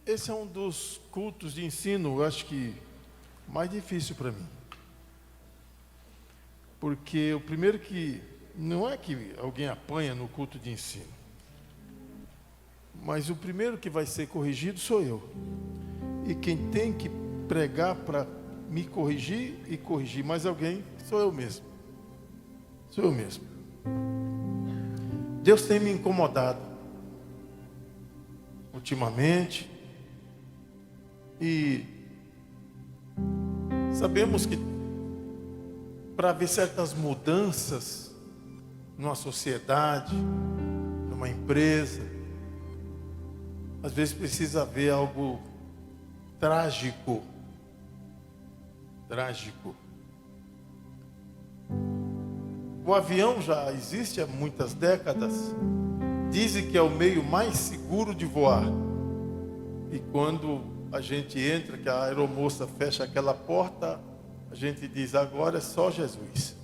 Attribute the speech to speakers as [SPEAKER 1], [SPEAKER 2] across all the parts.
[SPEAKER 1] Esse é um dos cultos de ensino, eu acho que mais difícil para mim. Porque o primeiro que, não é que alguém apanha no culto de ensino, mas o primeiro que vai ser corrigido sou eu. E quem tem que pregar para me corrigir e corrigir mais alguém, sou eu mesmo. Sou eu mesmo. Deus tem me incomodado ultimamente. E sabemos que para ver certas mudanças numa sociedade, numa empresa, às vezes precisa haver algo trágico. O avião já existe há muitas décadas. Dizem que é o meio mais seguro de voar. E quando a gente entra, que a aeromoça fecha aquela porta, a gente diz, agora é só Jesus.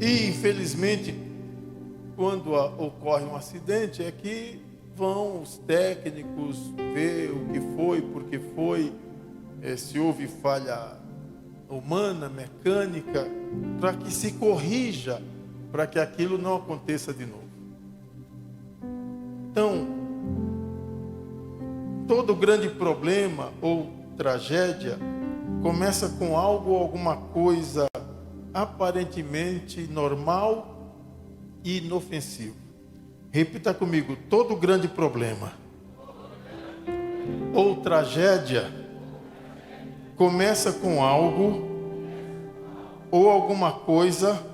[SPEAKER 1] E infelizmente, quando ocorre um acidente, é que vão os técnicos ver o que foi, por que foi, se houve falha humana, mecânica, para que se corrija, para que aquilo não aconteça de novo. Então, todo grande problema ou tragédia começa com algo ou alguma coisa aparentemente normal e inofensivo. Repita comigo: todo grande problema ou tragédia começa com algo ou alguma coisa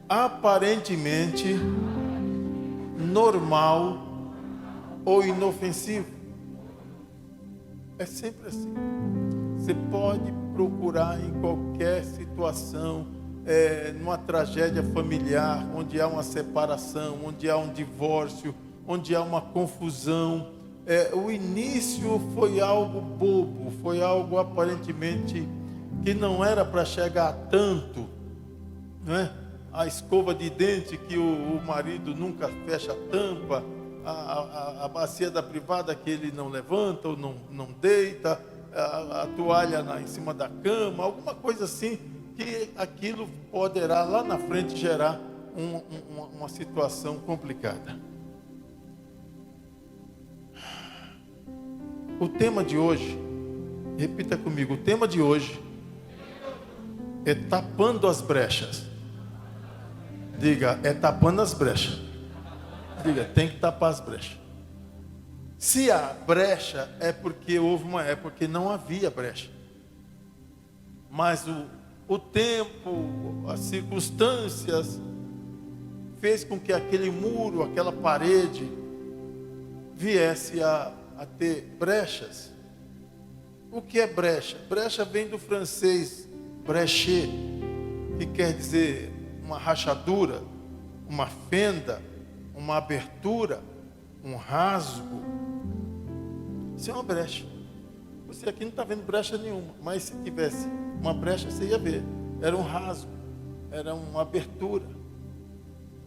[SPEAKER 1] aparentemente normal ou inofensivo. É sempre assim. Você pode procurar em qualquer situação, numa tragédia familiar, onde há uma separação, onde há um divórcio, onde há uma confusão. O início foi algo bobo, foi algo aparentemente que não era para chegar a tanto, não é? A escova de dente que o marido nunca fecha a tampa, a bacia da privada que ele não levanta ou não deita, a toalha em cima da cama, alguma coisa assim, que aquilo poderá lá na frente gerar uma situação complicada. O tema de hoje, repita comigo, o tema de hoje é tapando as brechas. Diga, é tapando as brechas. Diga, tem que tapar as brechas. Se há brecha, é porque houve uma época que não havia brecha. Mas o tempo, as circunstâncias, fez com que aquele muro, aquela parede, viesse a ter brechas. O que é brecha? Brecha vem do francês brecher, que quer dizer uma rachadura, uma fenda, uma abertura, um rasgo. Isso é uma brecha. Você aqui não está vendo brecha nenhuma, mas se tivesse uma brecha, você ia ver. Era um rasgo, era uma abertura.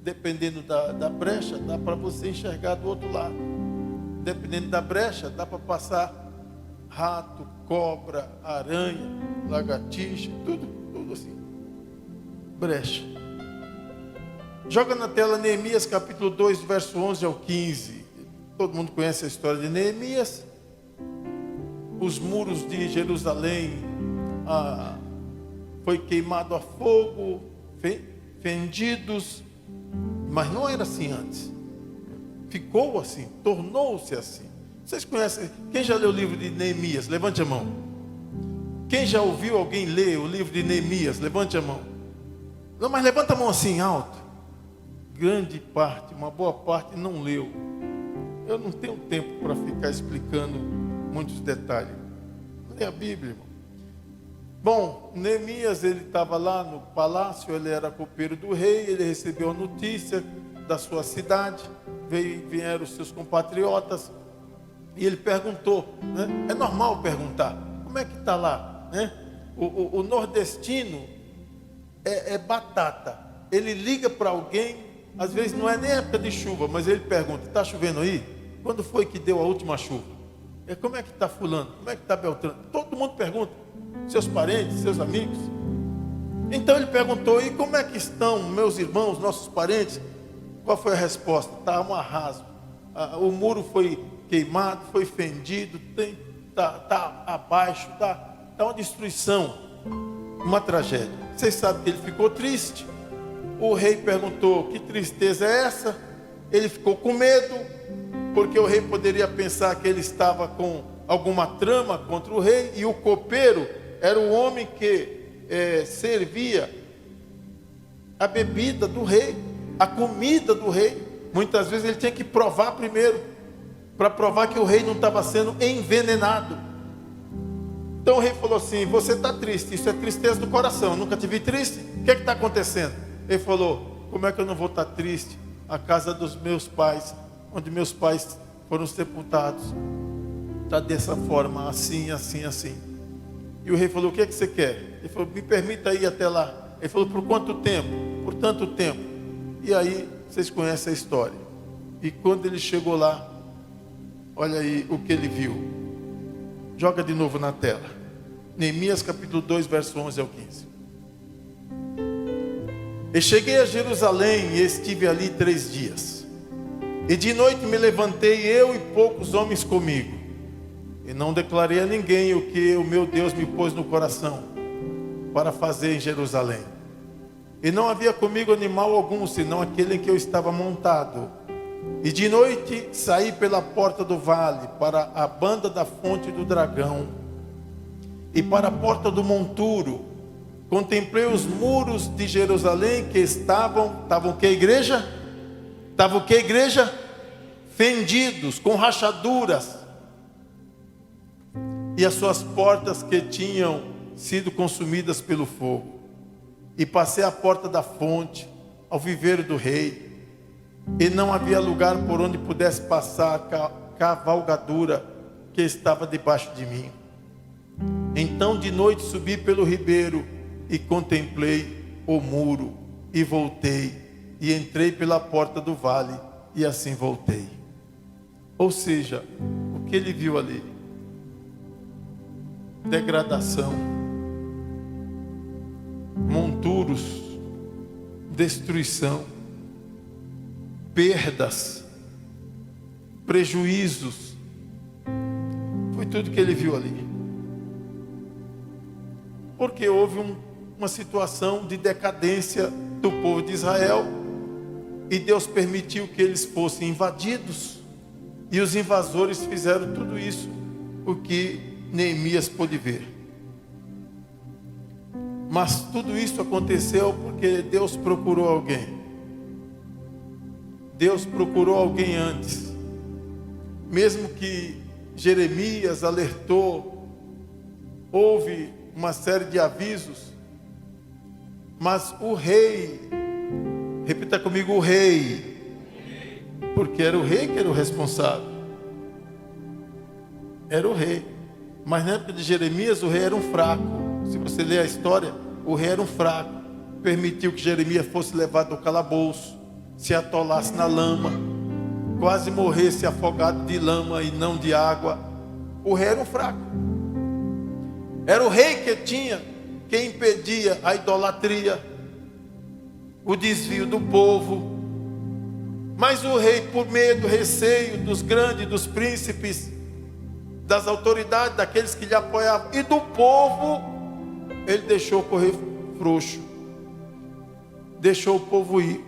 [SPEAKER 1] Dependendo da brecha, dá para você enxergar do outro lado. Dependendo da brecha, dá para passar rato, cobra, aranha, lagartixa, tudo assim. Brecha. Joga na tela Neemias capítulo 2, verso 11 ao 15. Todo mundo conhece a história de Neemias. Os muros de Jerusalém foi queimado a fogo, fendidos, mas não era assim antes. Ficou assim, tornou-se assim. Vocês conhecem? Quem já leu o livro de Neemias? Levante a mão. Quem já ouviu alguém ler o livro de Neemias? Levante a mão. Não, mas levanta a mão assim alto. Grande parte, uma boa parte não leu. Eu não tenho tempo para ficar explicando muitos detalhes. Lê a Bíblia, irmão. Bom, Neemias, ele estava lá no palácio, ele era copeiro do rei, ele recebeu a notícia da sua cidade, vieram os seus compatriotas, e ele perguntou, né? É normal perguntar, como é que está lá? Né? O nordestino é batata, ele liga para alguém, às vezes não é nem época de chuva, mas ele pergunta, está chovendo aí? quando foi que deu a última chuva? Como é que está fulano? Como é que está Beltrano? Todo mundo pergunta, seus parentes, seus amigos. Então ele perguntou, e como é que estão meus irmãos, nossos parentes? Qual foi a resposta? Está um arraso. O muro foi queimado, foi fendido, está abaixo, está uma destruição, uma tragédia. Vocês sabem que ele ficou triste. O rei perguntou, que tristeza é essa? Ele ficou com medo, porque o rei poderia pensar que ele estava com alguma trama contra o rei, e o copeiro era o homem que servia a bebida do rei, a comida do rei. Muitas vezes ele tinha que provar primeiro, para provar que o rei não estava sendo envenenado. Então o rei falou assim, você está triste, isso é tristeza do coração, eu nunca te vi triste, o que está acontecendo? Ele falou, como é que eu não vou estar triste? A casa dos meus pais, onde meus pais foram sepultados, está dessa forma, assim, assim, assim. E o rei falou, o que é que você quer? Ele falou, me permita ir até lá. Ele falou, por quanto tempo? Por tanto tempo. E aí, vocês conhecem a história. E quando ele chegou lá, olha aí o que ele viu. Joga de novo na tela. Neemias capítulo 2, verso 11 ao 15. E cheguei a Jerusalém e estive ali 3 dias. E de noite me levantei, eu e poucos homens comigo. E não declarei a ninguém o que o meu Deus me pôs no coração para fazer em Jerusalém. E não havia comigo animal algum, senão aquele em que eu estava montado. E de noite saí pela porta do vale, para a banda da fonte do dragão, e para a porta do monturo. Contemplei os muros de Jerusalém que estavam o que, igreja? Estavam o que, igreja? Fendidos, com rachaduras. E as suas portas que tinham sido consumidas pelo fogo. E passei à porta da fonte, ao viveiro do rei. E não havia lugar por onde pudesse passar a cavalgadura que estava debaixo de mim. Então de noite subi pelo ribeiro e contemplei o muro. E voltei, e entrei pela porta do vale, e assim voltei. Ou seja, o que ele viu ali? Degradação, monturos, destruição, perdas, prejuízos. Foi tudo que ele viu ali. Porque houve uma situação de decadência do povo de Israel, e Deus permitiu que eles fossem invadidos, e os invasores fizeram tudo isso, o que Neemias pôde ver. Mas tudo isso aconteceu porque Deus procurou alguém. Deus procurou alguém antes. Mesmo que Jeremias alertou, houve uma série de avisos, mas o rei, repita comigo, o rei, porque era o rei que era o responsável. Era o rei. Mas na época de Jeremias, o rei era um fraco. Se você ler a história, o rei era um fraco. Permitiu que Jeremias fosse levado ao calabouço, se atolasse na lama, quase morresse afogado de lama e não de água. O rei era um fraco. Era o rei que impedia a idolatria, o desvio do povo. Mas o rei, por medo, receio dos grandes, dos príncipes, das autoridades, daqueles que lhe apoiavam, e do povo, ele deixou correr frouxo, deixou o povo ir,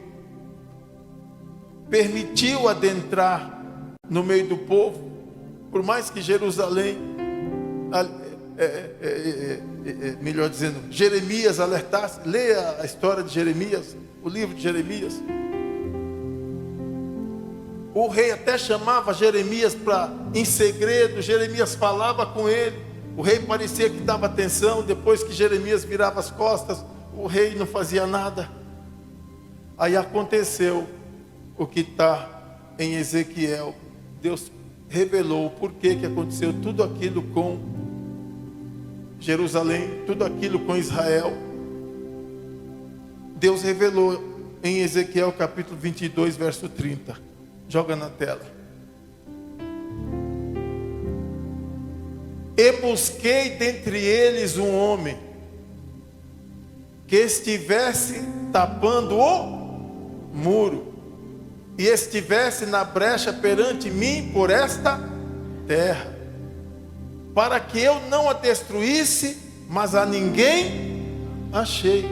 [SPEAKER 1] permitiu adentrar no meio do povo. Por mais que Jerusalém, melhor dizendo, Jeremias alertasse, leia a história de Jeremias, o livro de Jeremias. O rei até chamava Jeremias em segredo. Jeremias falava com ele. O rei parecia que dava atenção. Depois que Jeremias virava as costas, o rei não fazia nada. Aí aconteceu o que está em Ezequiel. Deus revelou o porquê que aconteceu tudo aquilo com Jerusalém, tudo aquilo com Israel. Deus revelou em Ezequiel capítulo 22, verso 30. Joga na tela. e busquei dentre eles um homem que estivesse tapando o muro e estivesse na brecha perante mim por esta terra, para que eu não a destruísse, mas a ninguém achei.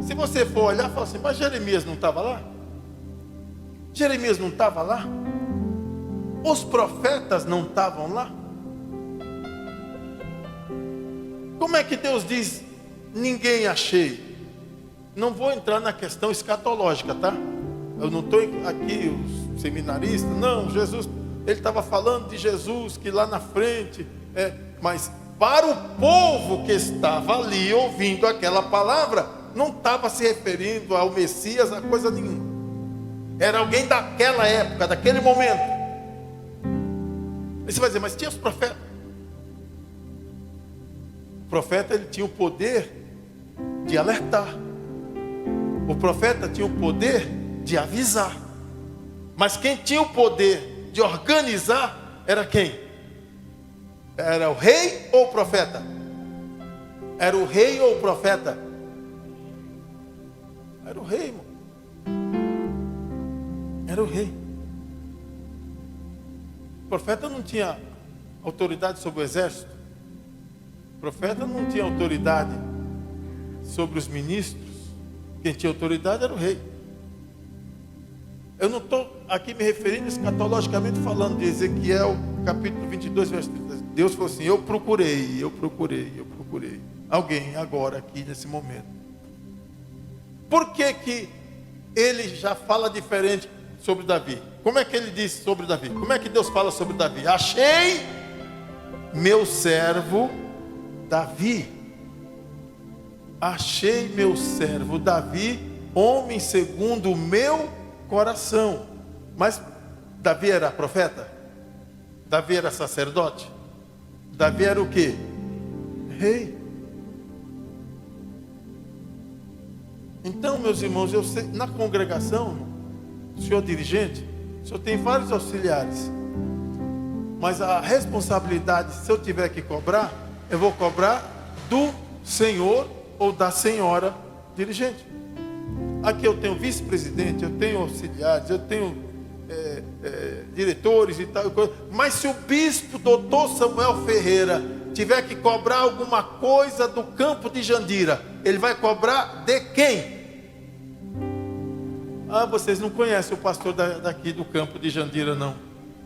[SPEAKER 1] Se você for olhar, fala assim: mas Jeremias não estava lá? Jeremias não estava lá? Os profetas não estavam lá? Como é que Deus diz: ninguém achei? Não vou entrar na questão escatológica, tá? Eu não estou aqui, os seminaristas, não, Jesus, ele estava falando de Jesus, que lá na frente, mas para o povo que estava ali ouvindo aquela palavra, não estava se referindo ao Messias, a coisa nenhuma. Era alguém daquela época, daquele momento. Aí você vai dizer: mas tinha os profetas. O profeta, ele tinha o poder de alertar. O profeta tinha o poder de avisar. Mas quem tinha o poder de organizar era quem? Era o rei ou o profeta? Era o rei ou o profeta? Era o rei, irmão. Era o rei. O profeta não tinha autoridade sobre o exército. O profeta não tinha autoridade sobre os ministros. Quem tinha autoridade era o rei. Eu não estou aqui me referindo escatologicamente falando de Ezequiel capítulo 22, verso 30. Deus falou assim: eu procurei alguém agora aqui nesse momento. Por que ele já fala diferente sobre Davi? Como é que ele disse sobre Davi? Como é que Deus fala sobre Davi? Achei meu servo Davi. Achei meu servo Davi, homem segundo o meu coração. Mas Davi era profeta? Davi era sacerdote? Davi era o quê? Rei. Então, meus irmãos, eu sei, na congregação, o senhor dirigente, o senhor tem vários auxiliares, mas a responsabilidade, se eu tiver que cobrar, eu vou cobrar do senhor ou da senhora dirigente. Aqui eu tenho vice-presidente, eu tenho auxiliares, eu tenho diretores e tal, mas se o bispo doutor Samuel Ferreira tiver que cobrar alguma coisa do campo de Jandira, ele vai cobrar de quem? Ah, vocês não conhecem o pastor daqui do campo de Jandira, não.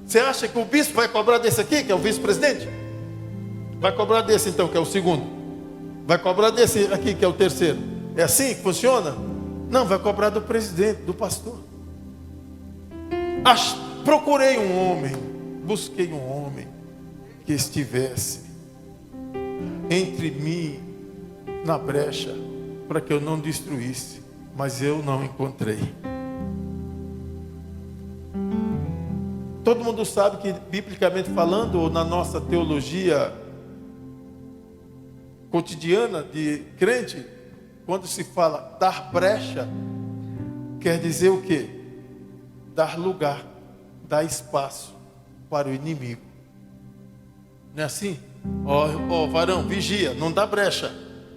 [SPEAKER 1] Você acha que o bispo vai cobrar desse aqui, que é o vice-presidente? Vai cobrar desse então, que é o segundo? Vai cobrar desse aqui, que é o terceiro? É assim que funciona? Não, vai cobrar do presidente, do pastor. Procurei um homem, busquei um homem que estivesse entre mim na brecha, para que eu não destruísse, mas eu não encontrei. Todo mundo sabe que, biblicamente falando, ou na nossa teologia cotidiana de crente, quando se fala dar brecha, quer dizer o quê? Dar lugar, dar espaço para o inimigo. Não é assim? Ó, varão, vigia, não dá brecha.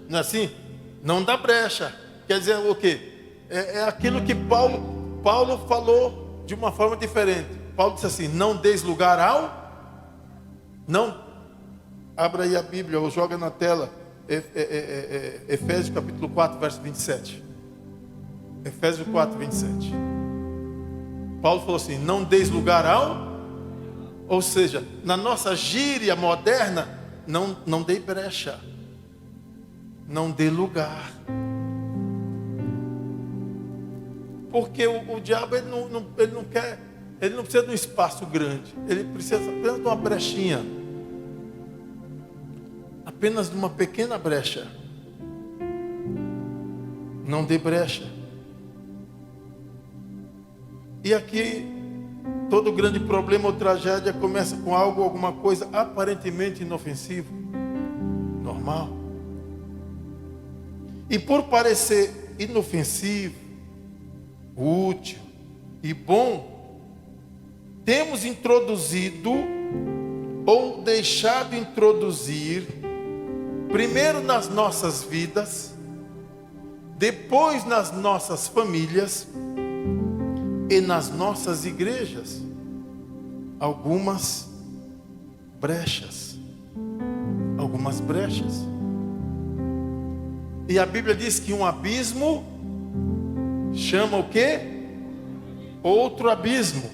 [SPEAKER 1] Não é assim? Não dá brecha. Quer dizer o quê? É aquilo que Paulo falou de uma forma diferente. Paulo disse assim: não deis lugar ao... Não. Abra aí a Bíblia ou joga na tela. Efésios capítulo 4, verso 27. Efésios 4, 27. Paulo falou assim: não deis lugar ao... Ou seja, na nossa gíria moderna, não dê brecha. Não dê lugar. Porque o diabo ele não quer, ele não precisa de um espaço grande, ele precisa apenas de uma brechinha, apenas de uma pequena brecha. Não dê brecha. E aqui todo grande problema ou tragédia começa com alguma coisa aparentemente inofensivo, normal. E por parecer inofensivo, útil e bom, temos introduzido ou deixado introduzir, primeiro nas nossas vidas, depois nas nossas famílias e nas nossas igrejas, algumas brechas. Algumas brechas. E a Bíblia diz que um abismo chama o quê? Outro abismo.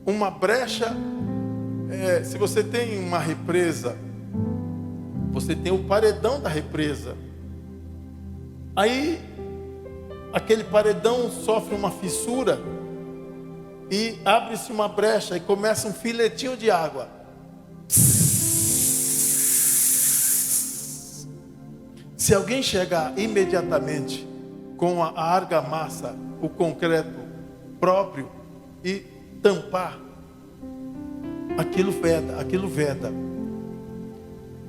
[SPEAKER 1] Uma brecha, se você tem uma represa, você tem o paredão da represa. Aí, aquele paredão sofre uma fissura e abre-se uma brecha e começa um filetinho de água. Se alguém chegar imediatamente com a argamassa, o concreto próprio e tampar, aquilo veda.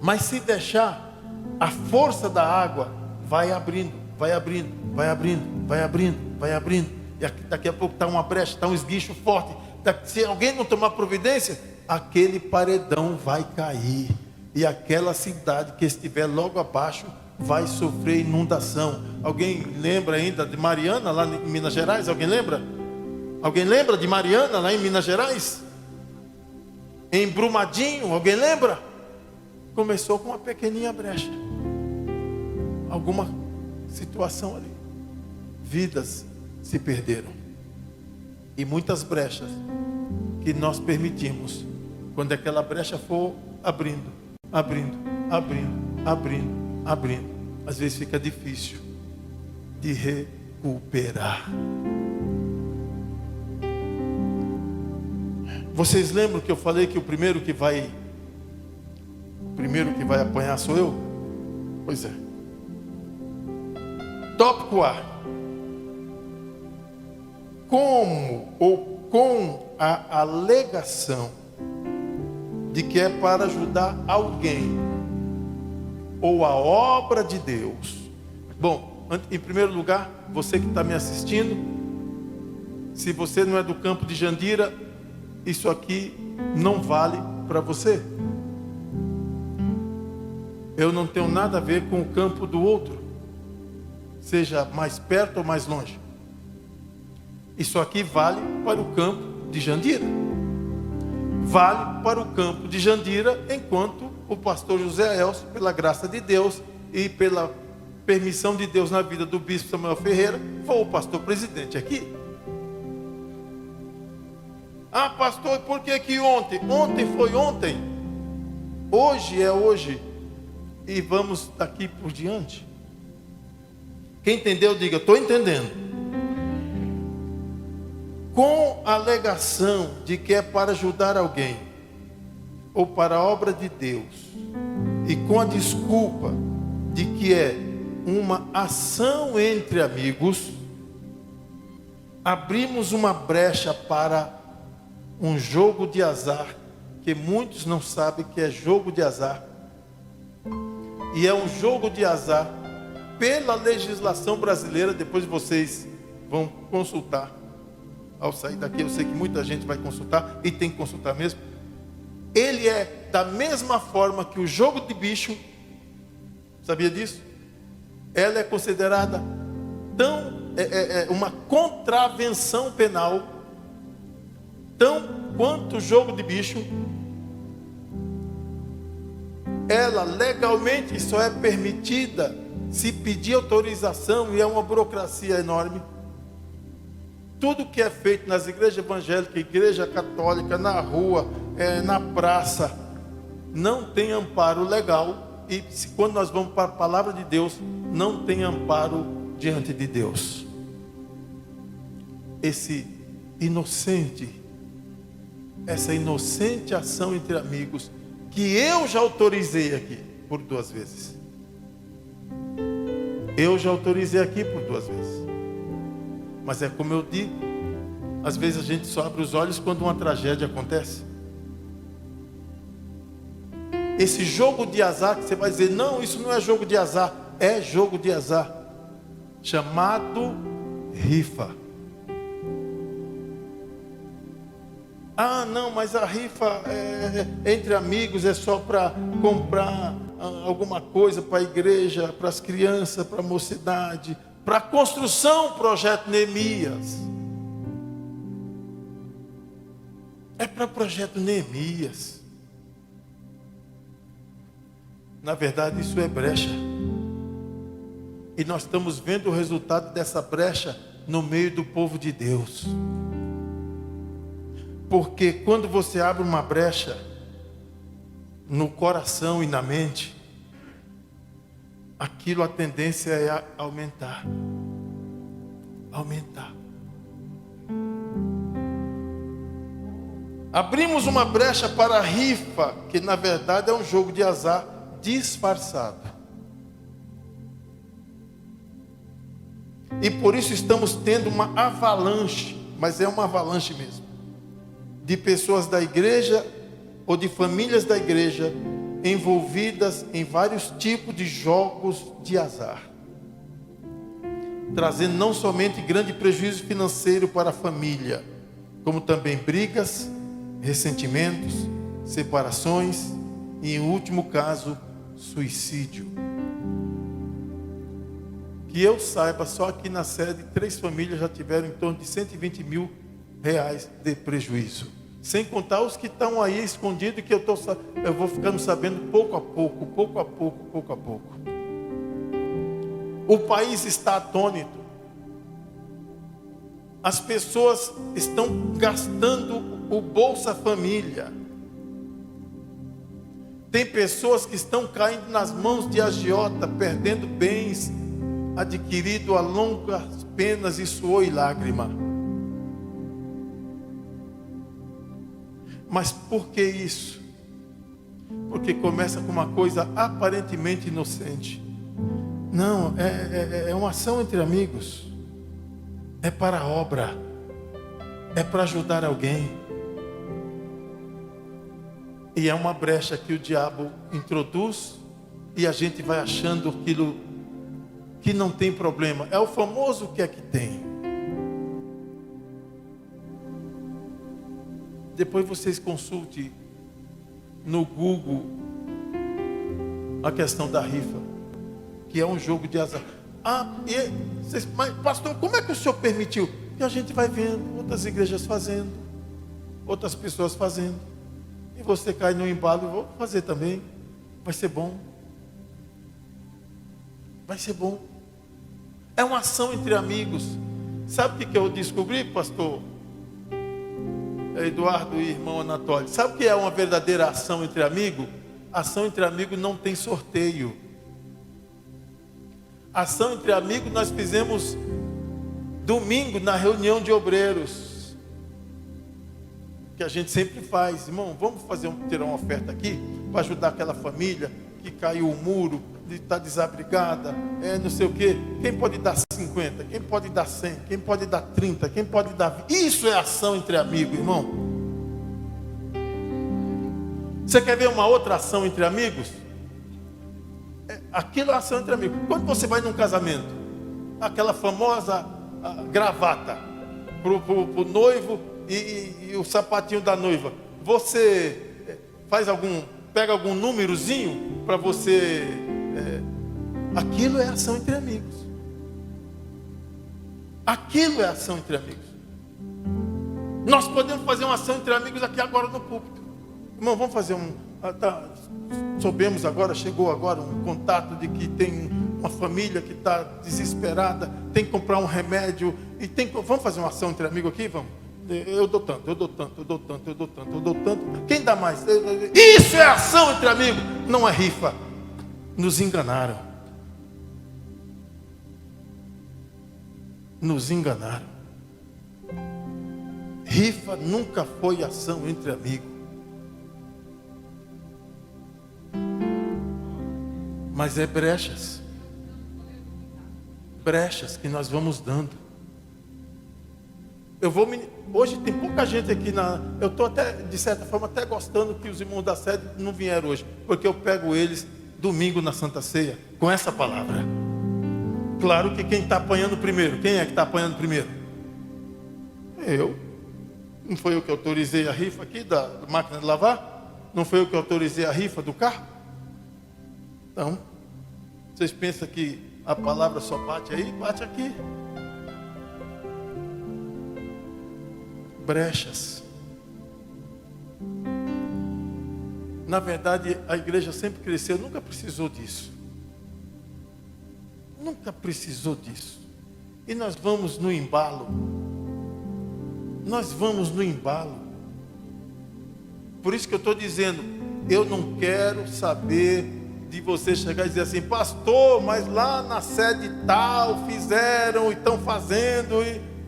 [SPEAKER 1] Mas se deixar, a força da água vai abrindo. E daqui a pouco está uma brecha, está um esguicho forte. Se alguém não tomar providência, aquele paredão vai cair. E aquela cidade que estiver logo abaixo vai sofrer inundação. Alguém lembra ainda de Mariana, lá em Minas Gerais? Alguém lembra? Alguém lembra de Mariana, lá em Minas Gerais? Em Brumadinho, alguém lembra? Começou com uma pequeninha brecha. Alguma situação ali. Vidas se perderam. E muitas brechas que nós permitimos, quando aquela brecha for abrindo, às vezes fica difícil de recuperar. Vocês lembram que eu falei que o primeiro que vai apanhar sou eu? Pois é. Tópico A. Como ou com a alegação de que é para ajudar alguém ou a obra de Deus. Bom, em primeiro lugar, você que está me assistindo, se você não é do campo de Jandira, isso aqui não vale para você. Eu não tenho nada a ver com o campo do outro, seja mais perto ou mais longe. Isso aqui vale para o campo de Jandira. Vale para o campo de Jandira, enquanto o pastor José Elcio, pela graça de Deus e pela permissão de Deus na vida do bispo Samuel Ferreira, foi o pastor presidente aqui. Ah, pastor, por que ontem? Ontem foi ontem. Hoje é hoje. E vamos daqui por diante. Quem entendeu, diga, estou entendendo. Com a alegação de que é para ajudar alguém, ou para a obra de Deus, e com a desculpa de que é uma ação entre amigos, abrimos uma brecha para um jogo de azar, que muitos não sabem que é jogo de azar. E é um jogo de azar pela legislação brasileira. Depois vocês vão consultar. Ao sair daqui, eu sei que muita gente vai consultar, e tem que consultar mesmo. Ele é da mesma forma que o jogo de bicho. Sabia disso? Ela é considerada uma contravenção penal, tão quanto o jogo de bicho. Ela legalmente só é permitida se pedir autorização, e é uma burocracia enorme. Tudo que é feito nas igrejas evangélicas, igreja católica, na rua, na praça, não tem amparo legal. E quando nós vamos para a palavra de Deus, não tem amparo diante de Deus. Essa inocente ação entre amigos, que eu já autorizei aqui por 2 vezes. Eu já autorizei aqui por 2 vezes. Mas é como eu digo, às vezes a gente só abre os olhos quando uma tragédia acontece. Esse jogo de azar que você vai dizer, não, isso não é jogo de azar. É jogo de azar, chamado rifa. Ah, não, mas a rifa entre amigos é só para comprar alguma coisa para a igreja, para as crianças, para a mocidade, para a construção, projeto Neemias. É para o projeto Neemias. Na verdade, isso é brecha. E nós estamos vendo o resultado dessa brecha no meio do povo de Deus. Porque quando você abre uma brecha no coração e na mente, aquilo, a tendência é aumentar. Aumentar. Abrimos uma brecha para a rifa, que na verdade é um jogo de azar disfarçado. E por isso estamos tendo uma avalanche, mas é uma avalanche mesmo, de pessoas da igreja ou de famílias da igreja envolvidas em vários tipos de jogos de azar, trazendo não somente grande prejuízo financeiro para a família, como também brigas, ressentimentos, separações e, em último caso, suicídio. Que eu saiba, só aqui na sede 3 famílias já tiveram em torno de 120 mil reais de prejuízo, sem contar os que estão aí escondidos, que eu vou ficando sabendo pouco a pouco, pouco a pouco, pouco a pouco. O país está atônito. As pessoas estão gastando o Bolsa Família. Tem pessoas que estão caindo nas mãos de agiota, perdendo bens adquiridos a longas penas e suor e lágrima. Mas por que isso? Porque começa com uma coisa aparentemente inocente. Não, é uma ação entre amigos. É para a obra. É para ajudar alguém. E é uma brecha que o diabo introduz e a gente vai achando aquilo que não tem problema. É o famoso que é que tem. Depois vocês consultem no Google a questão da rifa, que é um jogo de azar. Mas pastor, como é que o senhor permitiu? Que a gente vai vendo outras igrejas fazendo, outras pessoas fazendo, e você cai no embalo. Vou fazer também, vai ser bom. Vai ser bom. É uma ação entre amigos. Sabe o que eu descobri, pastor Eduardo e irmão Anatólio? Sabe o que é uma verdadeira ação entre amigos? Ação entre amigos não tem sorteio. Ação entre amigos nós fizemos domingo na reunião de obreiros, que a gente sempre faz. Irmão, vamos tirar uma oferta aqui para ajudar aquela família que caiu o muro, está desabrigada, não sei o que. Quem pode dar 50? Quem pode dar 100? Quem pode dar 30? Quem pode dar 20? Isso é ação entre amigos, irmão. Você quer ver uma outra ação entre amigos? Aquilo é ação entre amigos. Quando você vai num casamento, aquela famosa gravata pro noivo e o sapatinho da noiva, você pega algum númerozinho para você. Aquilo é ação entre amigos. Aquilo é ação entre amigos. Nós podemos fazer uma ação entre amigos aqui agora no púlpito. Irmão, vamos fazer chegou agora um contato de que tem uma família que está desesperada, tem que comprar um remédio, vamos fazer uma ação entre amigos aqui? Vamos. Eu dou tanto, eu dou tanto, eu dou tanto, eu dou tanto, eu dou tanto. Quem dá mais? Isso é ação entre amigos, não é rifa. Nos enganaram. Nos enganaram. Rifa nunca foi ação entre amigos. Mas é brechas. Brechas que nós vamos dando. Hoje tem pouca gente aqui eu estou até, de certa forma, até gostando que os irmãos da sede não vieram hoje, porque eu pego eles domingo na Santa Ceia com essa palavra. Claro que quem está apanhando primeiro, quem é que está apanhando primeiro? Eu. Não foi eu que autorizei a rifa aqui da máquina de lavar? Não foi eu que autorizei a rifa do carro? Então, vocês pensam que a palavra só bate aí? Bate aqui. Brechas. Na verdade, a igreja sempre cresceu, nunca precisou disso. Nunca precisou disso. E nós vamos no embalo. Nós vamos no embalo. Por isso que eu estou dizendo, eu não quero saber de você chegar e dizer assim, pastor, mas lá na sede tal fizeram e estão fazendo.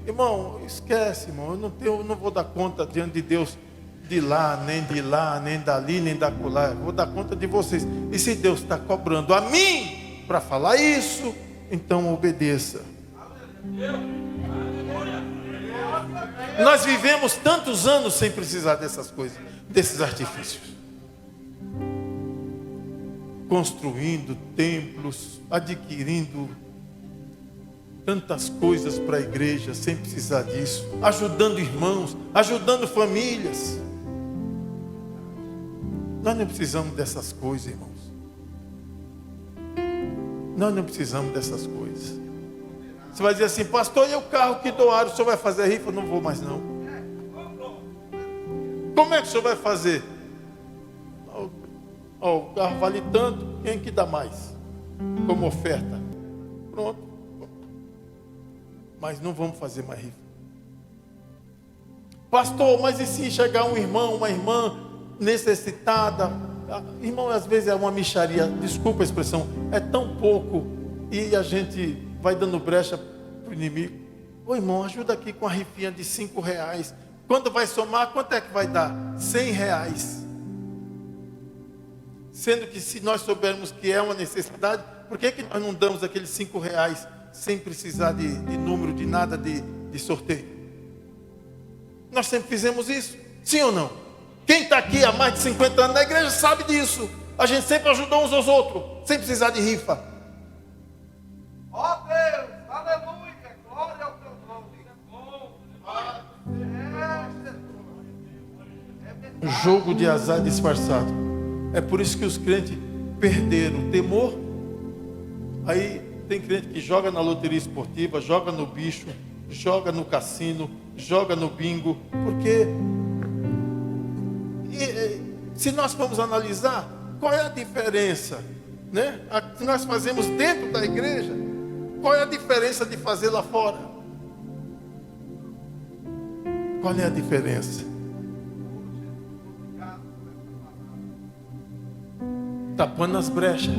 [SPEAKER 1] Irmão, esquece, irmão. Eu não vou dar conta diante de Deus de lá, nem dali, nem da colar. Eu vou dar conta de vocês. E se Deus está cobrando a mim para falar isso, então obedeça. Nós vivemos tantos anos sem precisar dessas coisas, desses artifícios. Construindo templos, adquirindo tantas coisas para a igreja sem precisar disso, ajudando irmãos, ajudando famílias. Nós não precisamos dessas coisas, irmãos. Nós não precisamos dessas coisas. Você vai dizer assim, pastor, e o carro que doaram, o senhor vai fazer rifa? Não vou mais não. Como é que o senhor vai fazer? O carro vale tanto, quem que dá mais? Como oferta. Pronto. Mas não vamos fazer mais rifa. Pastor, mas e se chegar um irmão, uma irmã necessitada? Irmão, às vezes é uma mixaria, desculpa a expressão, é tão pouco e a gente vai dando brecha para o inimigo. Ô irmão, ajuda aqui com a rifinha de R$5. Quando vai somar, quanto é que vai dar? R$100. Sendo que se nós soubermos que é uma necessidade, por que nós não damos aqueles R$5 sem precisar de número, de nada, de sorteio? Nós sempre fizemos isso, sim ou não? Quem está aqui há mais de 50 anos na igreja sabe disso. A gente sempre ajudou uns aos outros, sem precisar de rifa.
[SPEAKER 2] Ó Deus, aleluia, glória ao teu nome.
[SPEAKER 1] Jogo de azar disfarçado. É por isso que os crentes perderam o temor. Aí tem crente que joga na loteria esportiva, joga no bicho, joga no cassino, joga no bingo, porque se nós formos analisar, qual é a diferença, né? Que nós fazemos dentro da igreja, qual é a diferença de fazer lá fora? Qual é a diferença? Tapando as brechas.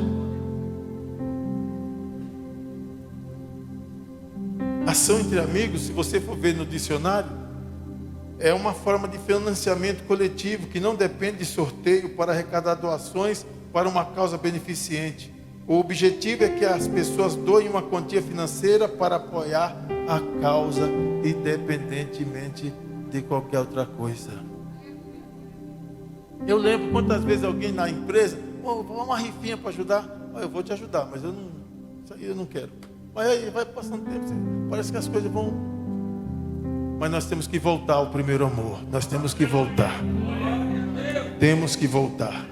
[SPEAKER 1] Ação entre amigos, se você for ver no dicionário, é uma forma de financiamento coletivo que não depende de sorteio para arrecadar doações para uma causa beneficente. O objetivo é que as pessoas doem uma quantia financeira para apoiar a causa, independentemente de qualquer outra coisa. Eu lembro quantas vezes alguém na empresa, uma rifinha para ajudar. Eu vou te ajudar, mas isso aí eu não quero. Mas aí vai passando tempo, parece que as coisas vão. Mas nós temos que voltar ao primeiro amor. Nós temos que voltar. Temos que voltar.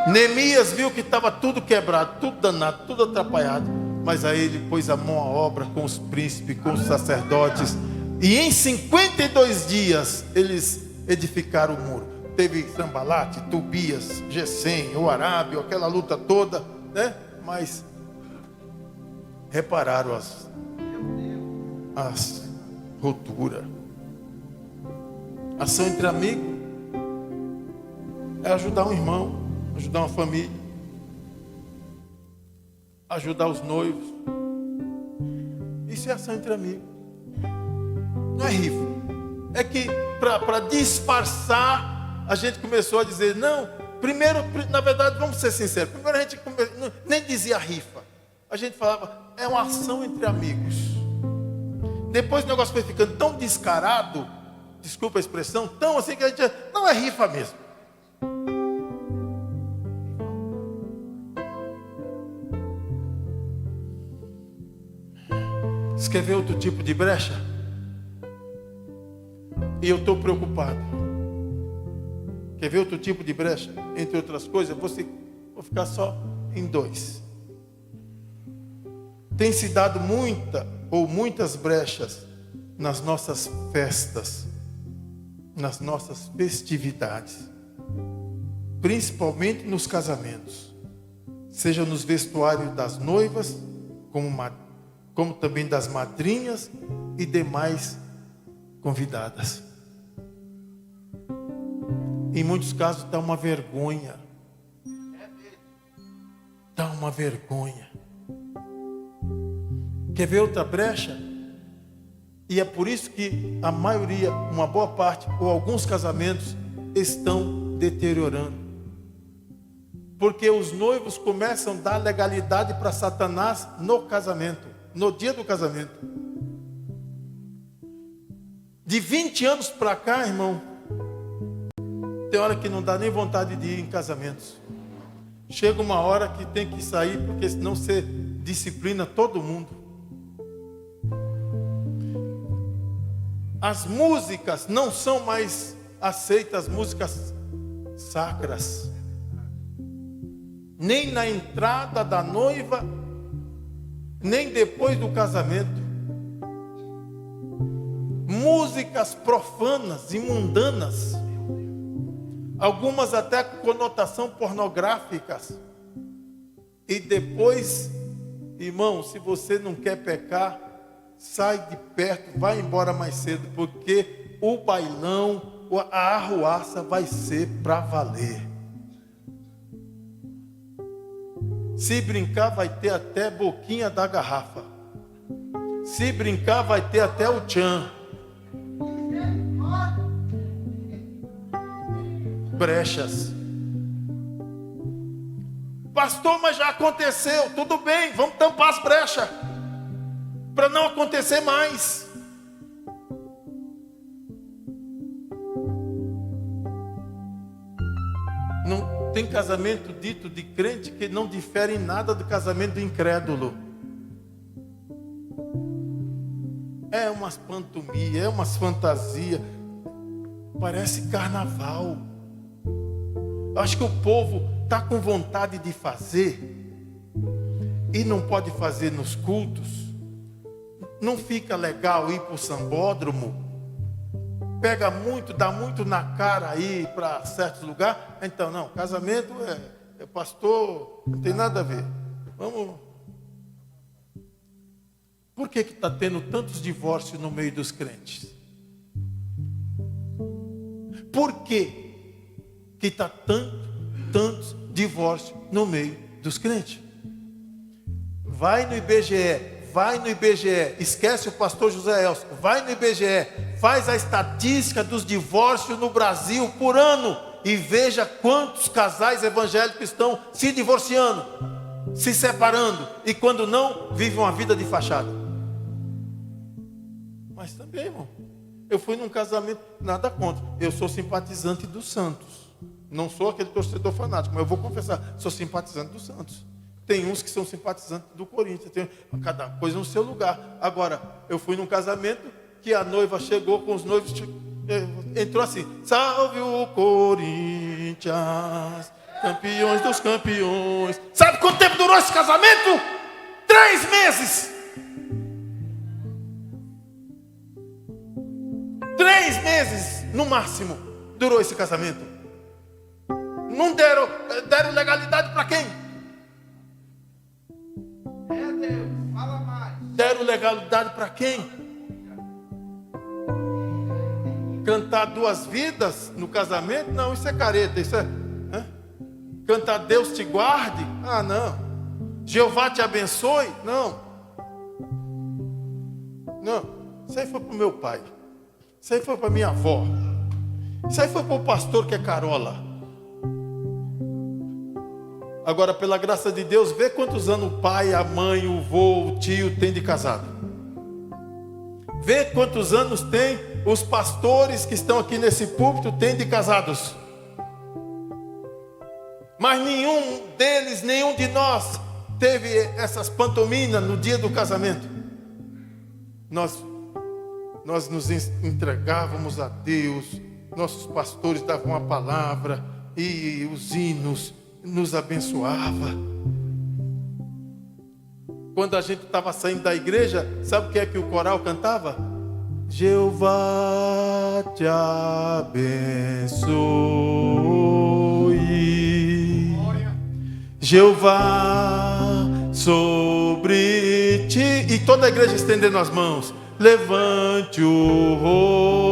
[SPEAKER 1] Neemias viu que estava tudo quebrado, tudo danado, tudo atrapalhado. Mas aí ele pôs a mão à obra com os príncipes, com os sacerdotes. E em 52 dias eles edificaram o muro. Teve Sambalate, Tobias, Gesem, o Arábio, aquela luta toda, né? Mas repararam as roturas. Ação entre amigos é ajudar um irmão, ajudar uma família, ajudar os noivos. Isso é ação entre amigos. Não é rifa. É que para disfarçar, a gente começou a dizer, não, primeiro, na verdade, vamos ser sinceros, primeiro a gente nem dizia rifa. A gente falava, é uma ação entre amigos. Depois o negócio foi ficando tão descarado, desculpa a expressão, tão assim que a gente, não é rifa mesmo. Você quer ver outro tipo de brecha? E eu estou preocupado. Quer ver outro tipo de brecha? Entre outras coisas, vou ficar só em 2. Tem se dado muitas brechas nas nossas festas, nas nossas festividades, principalmente nos casamentos, seja nos vestuários das noivas, como também das madrinhas e demais convidadas. Em muitos casos dá uma vergonha. Dá uma vergonha. Quer ver outra brecha? E é por isso que a maioria, uma boa parte, ou alguns casamentos estão deteriorando. Porque os noivos começam a dar legalidade para Satanás no casamento, no dia do casamento. De 20 anos para cá, irmão, tem hora que não dá nem vontade de ir em casamentos. Chega uma hora que tem que sair, porque senão você disciplina todo mundo. As músicas não são mais aceitas, músicas sacras. Nem na entrada da noiva, nem depois do casamento. Músicas profanas e mundanas. Algumas até com conotação pornográficas. E depois, irmão, se você não quer pecar, sai de perto, vai embora mais cedo, porque o bailão, a arruaça vai ser para valer. Se brincar, vai ter até boquinha da garrafa. Se brincar, vai ter até o tchan. Brechas. Pastor, mas já aconteceu. Tudo bem, vamos tampar as brechas para não acontecer mais. Não tem casamento dito de crente que não difere em nada do casamento do incrédulo. É umas pantomia, é umas fantasias. Parece carnaval. Acho que o povo está com vontade de fazer e não pode fazer nos cultos. Não fica legal ir para o sambódromo. Pega muito, dá muito na cara aí para certos lugares. Então, não, casamento é pastor, não tem nada a ver. Vamos. Por que está tendo tantos divórcios no meio dos crentes? Por que está tantos divórcios no meio dos crentes? Vai no IBGE, esquece o pastor José Elcio, vai no IBGE, faz a estatística dos divórcios no Brasil por ano e veja quantos casais evangélicos estão se divorciando, se separando, e quando não, vivem uma vida de fachada. Mas também, irmão, eu fui num casamento, nada contra, eu sou simpatizante dos Santos, não sou aquele torcedor fanático, mas eu vou confessar, sou simpatizante dos Santos. Tem uns que são simpatizantes do Corinthians, tem cada coisa no seu lugar. Agora, eu fui num casamento que a noiva chegou com os noivos, entrou assim: salve o Corinthians, campeões dos campeões. Sabe quanto tempo durou esse casamento? 3 meses. 3 meses, no máximo, durou esse casamento. Não deram legalidade para quem?
[SPEAKER 2] Deus, fala mais.
[SPEAKER 1] Deram legalidade para quem? Cantar 2 vidas no casamento? Não, isso é careta, isso é. Cantar Deus te guarde? Ah, não. Jeová te abençoe? Não. Não, isso aí foi para o meu pai. Isso aí foi para minha avó. Isso aí foi para o pastor que é carola. Agora, pela graça de Deus, vê quantos anos o pai, a mãe, o vô, o tio tem de casado. Vê quantos anos tem os pastores que estão aqui nesse púlpito tem de casados. Mas nenhum deles, nenhum de nós teve essas pantominas no dia do casamento. Nós nós nos entregávamos a Deus, nossos pastores davam a palavra e os hinos nos abençoavam. Quando a gente estava saindo da igreja, sabe o que é que o coral cantava? Jeová te abençoe, Jeová sobre ti. E toda a igreja estendendo as mãos. Levante o rosto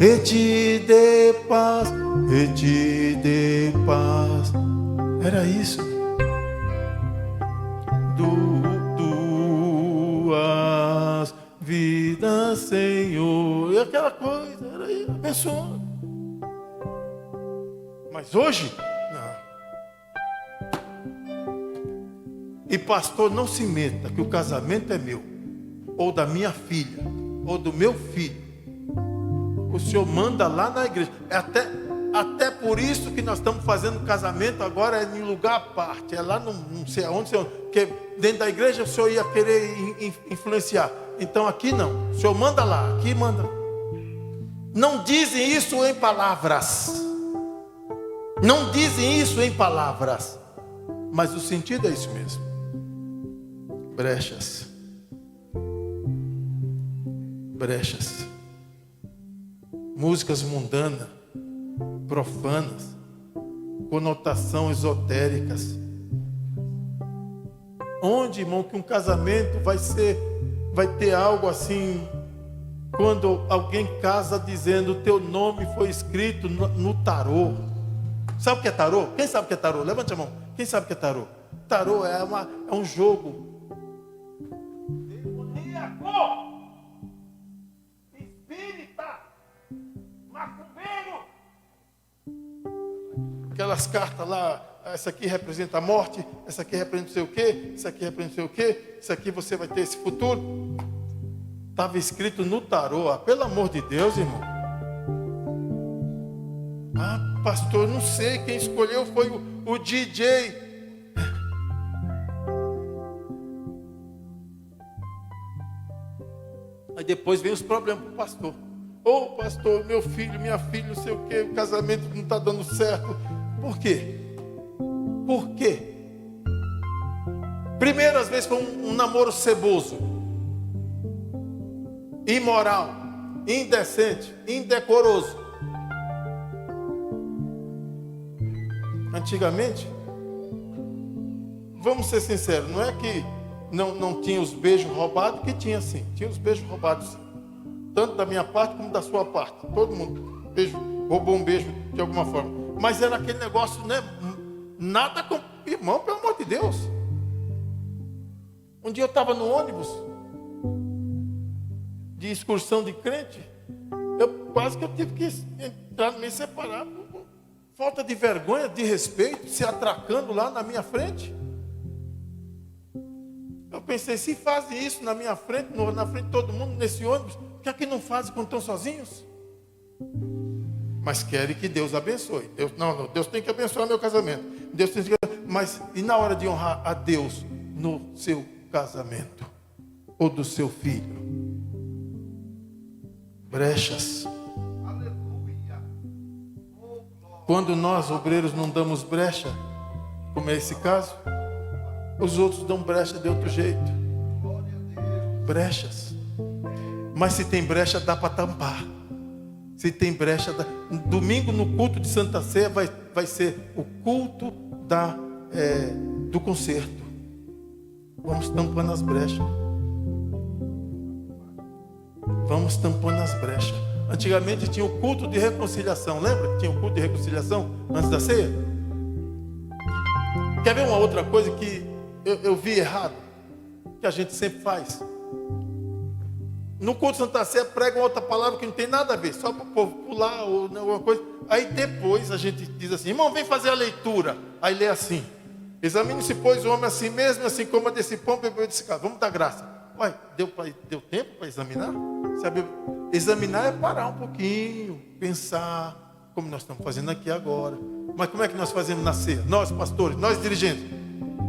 [SPEAKER 1] e te dê paz, e te dê paz. Era isso. Duas vidas, Senhor. E aquela coisa, era aí, abençoando. Mas hoje, não. E pastor, não se meta que o casamento é meu, ou da minha filha, ou do meu filho. O senhor manda lá na igreja. Até por isso que nós estamos fazendo casamento agora em lugar à parte. É lá não sei aonde, porque dentro da igreja o senhor ia querer influenciar. Então aqui não. O senhor manda lá, aqui manda. Não dizem isso em palavras. Não dizem isso em palavras. Mas o sentido é isso mesmo. Brechas. Brechas. Músicas mundanas, profanas, conotação esotéricas. Onde, irmão, que um casamento vai ter algo assim, quando alguém casa dizendo teu nome foi escrito no tarô. Sabe o que é tarô? Quem sabe o que é tarô? Levante a mão. Quem sabe o que é tarô? Tarô é um jogo demoníaco, espírita, macumbeiro. Aquelas cartas lá, essa aqui representa a morte, essa aqui representa não sei o quê, essa aqui representa não sei o quê, isso aqui você vai ter esse futuro. Estava escrito no tarô. Pelo amor de Deus, irmão. Pastor, não sei, quem escolheu foi o DJ. Aí depois vem os problemas para o pastor. Pastor, meu filho, minha filha, não sei o que, o casamento não está dando certo. Por quê? Por quê? Primeiro, às vezes, foi um namoro ceboso, imoral, indecente, indecoroso. Antigamente, vamos ser sinceros, não é que não tinha os beijos roubados, que tinha sim, tinha os beijos roubados sim. Tanto da minha parte como da sua parte. Todo mundo roubou um beijo de alguma forma. Mas era aquele negócio, né? Nada com... Irmão, pelo amor de Deus. Um dia eu estava no ônibus de excursão de crente. Quase que eu tive que entrar, me separar. Falta de vergonha, de respeito, se atracando lá na minha frente. Eu pensei, se fazem isso na minha frente, na frente de todo mundo, nesse ônibus, por que é que não fazem quando estão sozinhos? Mas querem que Deus abençoe. Deus tem que abençoar meu casamento. Deus tem que... Mas e na hora de honrar a Deus no seu casamento? Ou do seu filho? Brechas. Quando nós, obreiros, não damos brecha, como é esse caso, os outros dão brecha de outro jeito. Brechas. Mas se tem brecha, dá para tampar. Se tem brecha, dá... Domingo no culto de Santa Ceia vai ser o culto do concerto. Vamos tampando as brechas. Vamos tampando as brechas. Antigamente tinha o culto de reconciliação. Lembra que tinha o culto de reconciliação antes da ceia? Quer ver uma outra coisa que eu vi errado? Que a gente sempre faz. No culto de Santa Ceia prega uma outra palavra que não tem nada a ver. Só para o povo pular ou alguma coisa. Aí depois a gente diz assim: irmão, vem fazer a leitura. Aí lê assim: examine-se, pois, o homem assim mesmo, assim como desse pão, bebeu desse cálice. Vamos dar graça. Ué, deu tempo para examinar? Sabe? Examinar é parar um pouquinho, pensar, como nós estamos fazendo aqui agora. Mas como é que nós fazemos na ceia? Nós, pastores, nós dirigentes.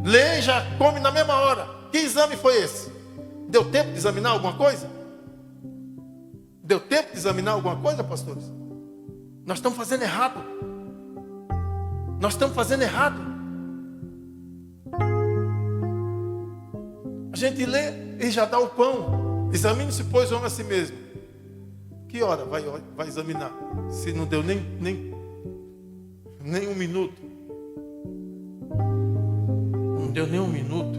[SPEAKER 1] Lê e já come na mesma hora. Que exame foi esse? Deu tempo de examinar alguma coisa? Deu tempo de examinar alguma coisa, pastores? Nós estamos fazendo errado. Nós estamos fazendo errado. A gente lê e já dá o pão. Examine-se, pois, o homem a si mesmo. Que hora vai examinar? Se não deu nem um minuto. Não deu nem um minuto.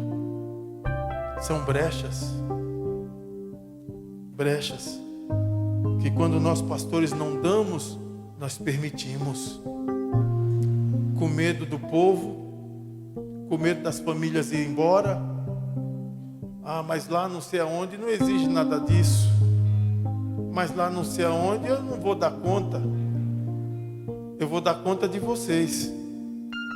[SPEAKER 1] São brechas. Brechas. Que quando nós pastores não damos, nós permitimos. Com medo do povo, com medo das famílias ir embora. Ah, mas lá não sei aonde não exige nada disso. Mas lá não sei aonde eu não vou dar conta. Eu vou dar conta de vocês.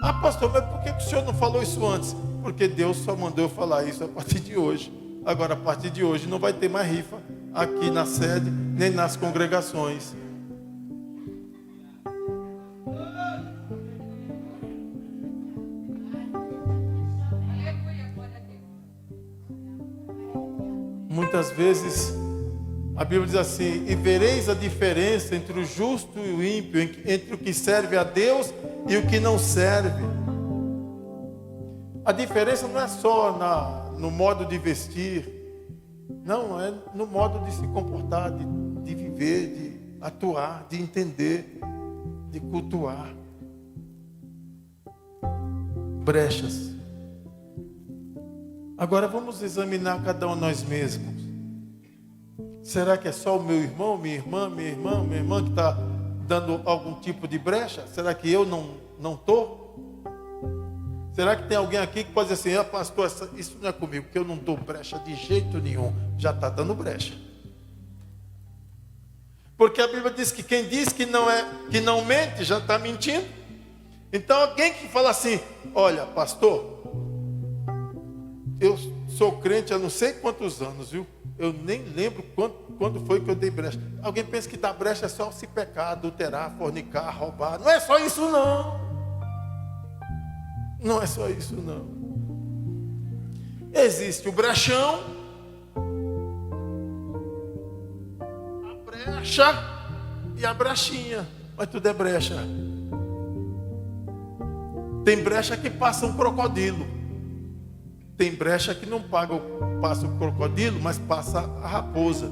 [SPEAKER 1] Ah, pastor, mas por que o senhor não falou isso antes? Porque Deus só mandou eu falar isso a partir de hoje. Agora, a partir de hoje, não vai ter mais rifa aqui na sede, nem nas congregações. Muitas vezes a Bíblia diz assim: e vereis a diferença entre o justo e o ímpio, entre o que serve a Deus e o que não serve. A diferença não é só no modo de vestir, não, é no modo de se comportar, de viver, de atuar, de entender, de cultuar. Brechas. Agora vamos examinar cada um nós mesmos. Será que é só o meu irmão, minha irmã que está dando algum tipo de brecha? Será que eu não estou? Será que tem alguém aqui que pode dizer assim: pastor, isso não é comigo, porque eu não dou brecha de jeito nenhum. Já está dando brecha. Porque a Bíblia diz que quem diz que não mente, já está mentindo. Então alguém que fala assim: olha, pastor, eu sou crente há não sei quantos anos, viu? Eu nem lembro quando foi que eu dei brecha. Alguém pensa que dar brecha é só se pecar, adulterar, fornicar, roubar. Não é só isso não. Não é só isso não. Existe o brechão, a brecha e a brechinha. Mas tudo é brecha. Tem brecha que passa um crocodilo. Tem brecha que não passa o crocodilo, mas passa a raposa.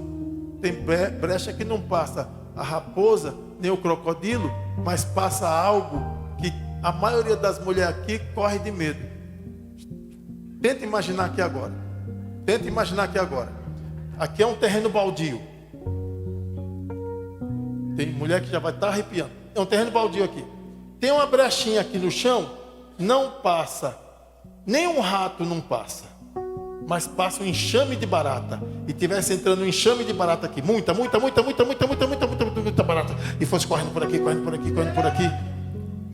[SPEAKER 1] Tem brecha que não passa a raposa, nem o crocodilo, mas passa algo que a maioria das mulheres aqui corre de medo. Tenta imaginar aqui agora. Aqui é um terreno baldio. Tem mulher que já vai estar arrepiando. É um terreno baldio aqui. Tem uma brechinha aqui no chão, não passa. Nem um rato não passa. Mas passa um enxame de barata. E tivesse entrando um enxame de barata aqui. Muita barata. E fosse correndo por aqui.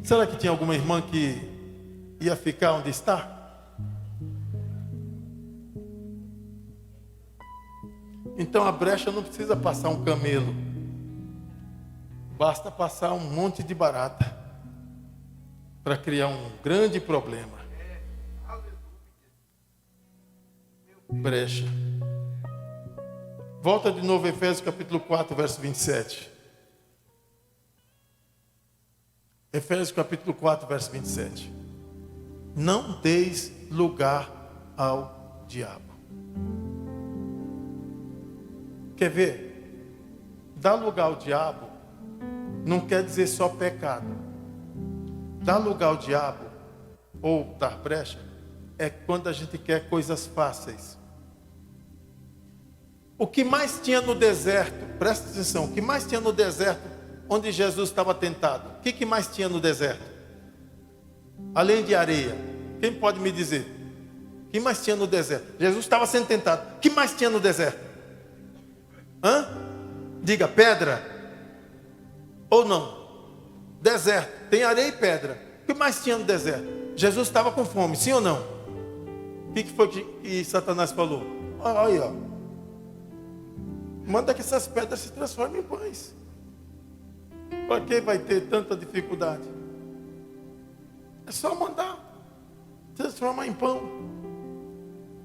[SPEAKER 1] Será que tinha alguma irmã que ia ficar onde está? Então a brecha não precisa passar um camelo. Basta passar um monte de barata para criar um grande problema. Brecha. Volta de novo a Efésios capítulo 4, verso 27. Efésios capítulo 4, verso 27. Não deis lugar ao diabo. Quer ver? Dar lugar ao diabo não quer dizer só pecado. Dar lugar ao diabo ou dar brecha é quando a gente quer coisas fáceis. O que mais tinha no deserto, presta atenção, o que mais tinha no deserto onde Jesus estava tentado? O que mais tinha no deserto? Além de areia. Quem pode me dizer? O que mais tinha no deserto? Jesus estava sendo tentado. O que mais tinha no deserto? Diga, pedra. Ou não? Deserto. Tem areia e pedra. O que mais tinha no deserto? Jesus estava com fome, sim ou não? O que foi que Satanás falou? Olha, ó. Manda que essas pedras se transformem em pães. Para que vai ter tanta dificuldade? É só mandar transformar em pão.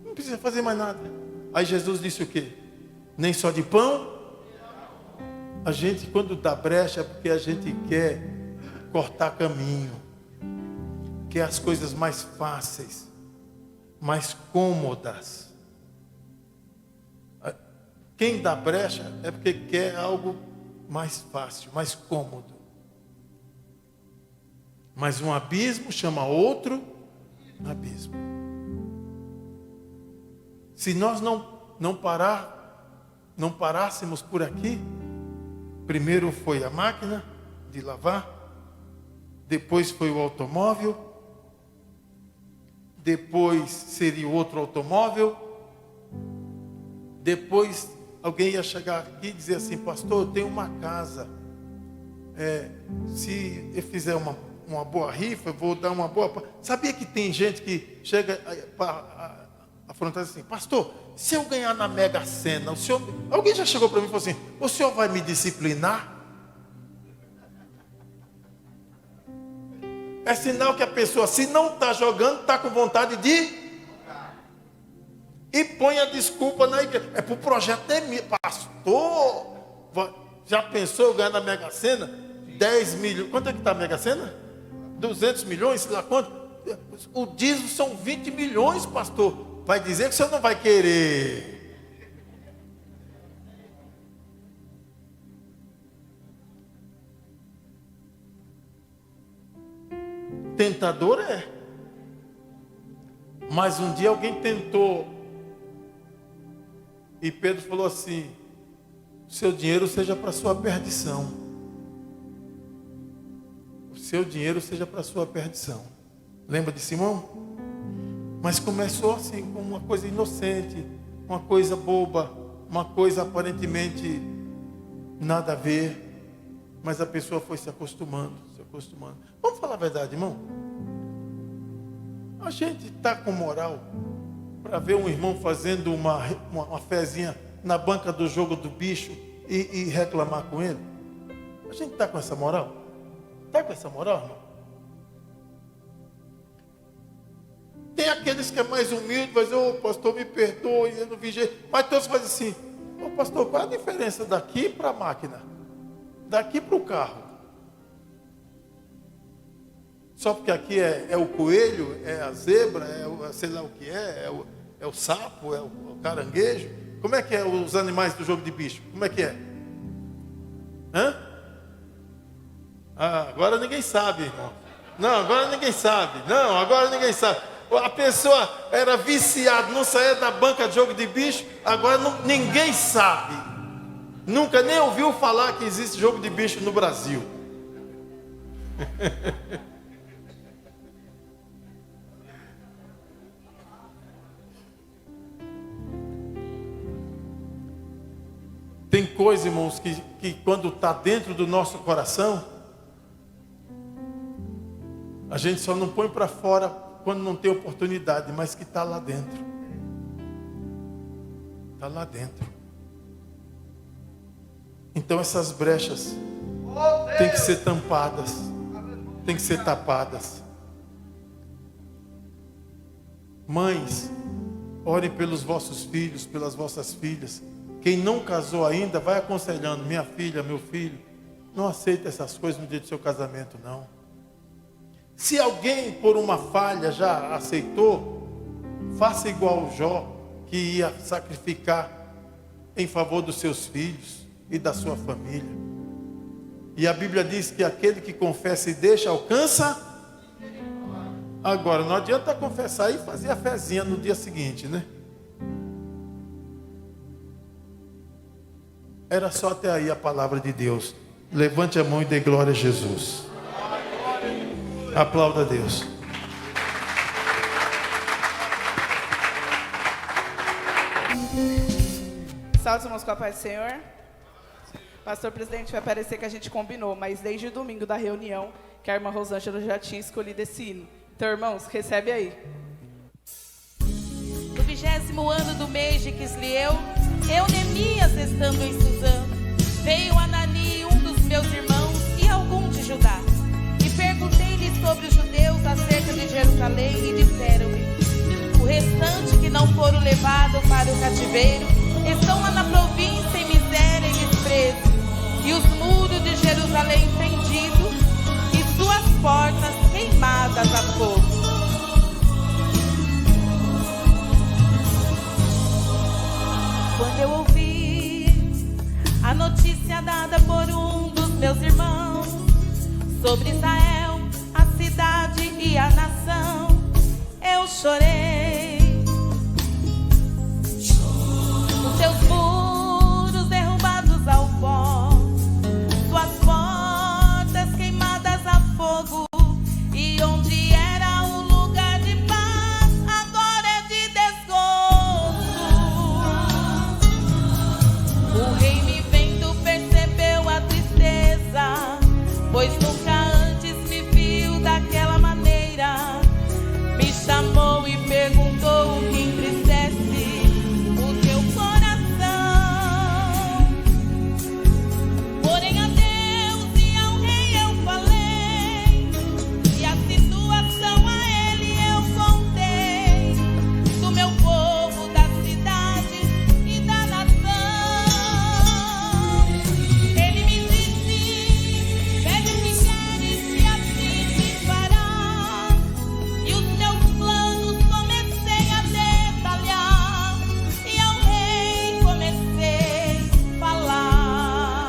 [SPEAKER 1] Não precisa fazer mais nada. Aí Jesus disse o quê? Nem só de pão. A gente, quando dá brecha, é porque a gente quer cortar caminho, quer as coisas mais fáceis, mais cômodas. Quem dá brecha é porque quer algo mais fácil, mais cômodo. Mas um abismo chama outro abismo. Se nós não parássemos por aqui, primeiro foi a máquina de lavar, depois foi o automóvel, depois seria o outro automóvel, depois alguém ia chegar aqui e dizer assim: pastor, eu tenho uma casa, se eu fizer uma boa rifa, eu vou dar uma boa... Sabia que tem gente que chega para afrontar assim: pastor, se eu ganhar na Mega Sena, o senhor... Alguém já chegou para mim e falou assim: o senhor vai me disciplinar? É sinal que a pessoa, se não está jogando, está com vontade de... E põe a desculpa na igreja. É para o projeto de mim. Pastor, já pensou eu ganhar na Mega Sena? 10 milhões. Quanto é que está a Mega Sena? 200 milhões, sei lá quanto? O dízimo são 20 milhões, pastor. Vai dizer que o senhor não vai querer. Tentador é. Mas um dia alguém tentou. E Pedro falou assim: o seu dinheiro seja para a sua perdição. O seu dinheiro seja para a sua perdição. Lembra de Simão? Mas começou assim, com uma coisa inocente, uma coisa boba, uma coisa aparentemente nada a ver. Mas a pessoa foi se acostumando, se acostumando. Vamos falar a verdade, irmão? A gente está com moral para ver um irmão fazendo uma fezinha na banca do jogo do bicho e reclamar com ele? A gente está com essa moral? Está com essa moral, irmão? Tem aqueles que é mais humilde, vai dizer: ô pastor, me perdoe, eu não vi jeito. Mas todos fazem assim: ô pastor, qual a diferença daqui para a máquina? Daqui para o carro? Só porque aqui é o coelho, é a zebra, sei lá o que é o sapo, é o caranguejo. Como é que é os animais do jogo de bicho? Como é que é? Hã? Ah, agora ninguém sabe, irmão. Não, agora ninguém sabe. Não, agora ninguém sabe. A pessoa era viciada, não saía da banca de jogo de bicho, agora ninguém sabe. Nunca nem ouviu falar que existe jogo de bicho no Brasil. Tem coisa, irmãos, que quando está dentro do nosso coração, a gente só não põe para fora quando não tem oportunidade, mas que está lá dentro. Está lá dentro. Então essas brechas têm que ser tampadas, têm que ser tapadas. Mães, orem pelos vossos filhos, pelas vossas filhas. Quem não casou ainda, vai aconselhando: minha filha, meu filho, não aceita essas coisas no dia do seu casamento, não. Se alguém por uma falha já aceitou, faça igual o Jó, que ia sacrificar em favor dos seus filhos e da sua família. E a Bíblia diz que aquele que confessa e deixa, alcança. Agora, não adianta confessar e fazer a fezinha no dia seguinte, né? Era só até aí a palavra de Deus. Levante a mão e dê glória a Jesus. Aplauda a Deus.
[SPEAKER 3] Salve, irmãos, com a paz do Senhor. Pastor presidente, vai parecer que a gente combinou, mas desde o domingo da reunião, que a irmã Rosângela já tinha escolhido esse hino. Então, irmãos, recebe aí.
[SPEAKER 4] No 20º ano do mês de Quisleu, eu, Neemias, estando em Suzã, veio Anani, um dos meus irmãos, e algum de Judá. E perguntei-lhe sobre os judeus acerca de Jerusalém, e disseram-me: o restante que não foram levados para o cativeiro cativeiro estão lá na província em miséria e desprezo, e os muros de Jerusalém fendidos e suas portas queimadas a fogo. Quando eu ouvi a notícia dada por um dos meus irmãos sobre Israel, a cidade e a nação, eu chorei. Os seus muros derrubados ao pó, suas portas queimadas a fogo, e onde era um lugar de paz, agora é de desgosto. O rei me vendo percebeu a tristeza, pois nunca antes me viu daquela maneira. Me chamou e perguntou o que entristece o teu coração. Porém a Deus e ao rei eu falei, e a situação a ele eu contei, do meu povo, da cidade e da nação. Ele me disse: pede o que queres e assim te fará. E os meus planos comecei a detalhar, e ao rei comecei a falar.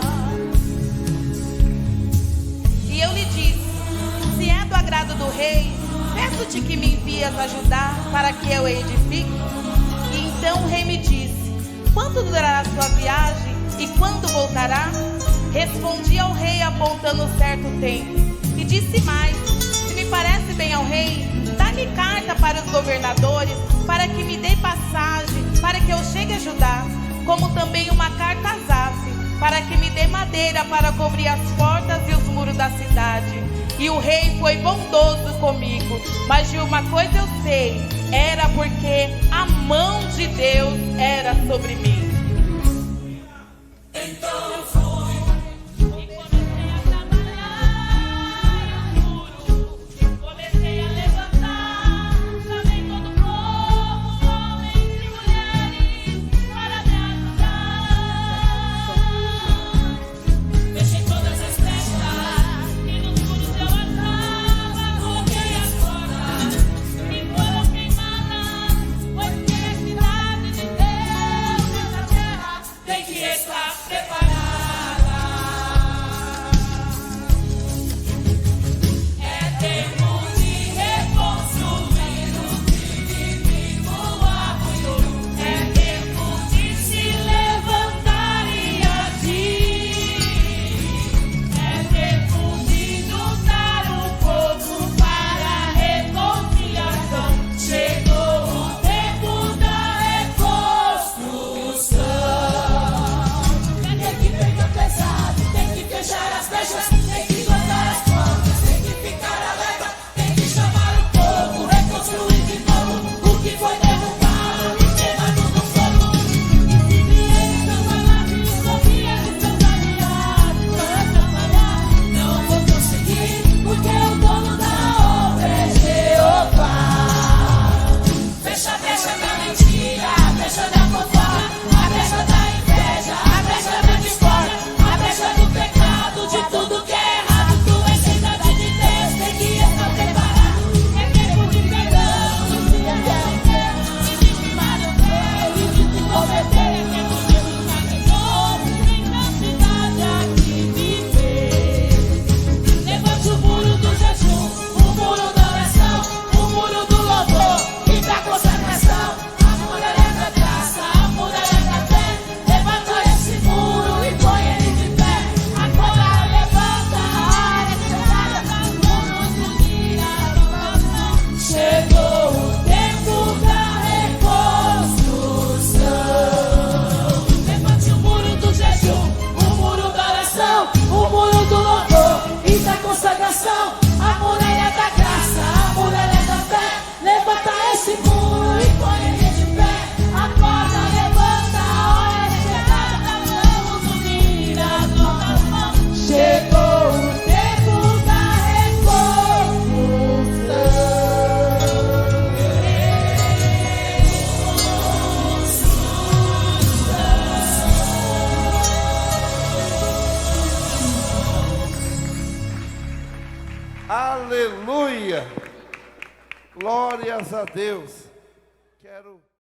[SPEAKER 4] E eu lhe disse: se é do agrado do rei, peço-te que me envias ajudar para que eu edifique. E então o rei me disse: quanto durará a sua viagem e quando voltará? Respondi ao rei apontando certo tempo, e disse mais: se me parece bem ao rei, dá-me carta para os governadores, para que me dê passagem, para que eu chegue a Judá, como também uma carta a Asaf, para que me dê madeira para cobrir as portas e os muros da cidade. E o rei foi bondoso comigo, mas de uma coisa eu sei, era porque a mão de Deus era sobre mim. Então eu fui e comecei a trabalhar no muro, comecei a levantar, chamei todo o povo, homens e mulheres, para me ajudar. Fechei todas as brechas e nos muros eu achava, coloquei as portas e foram queimadas, pois que a cidade de Deus está
[SPEAKER 2] Aleluia. Glórias a Deus. Quero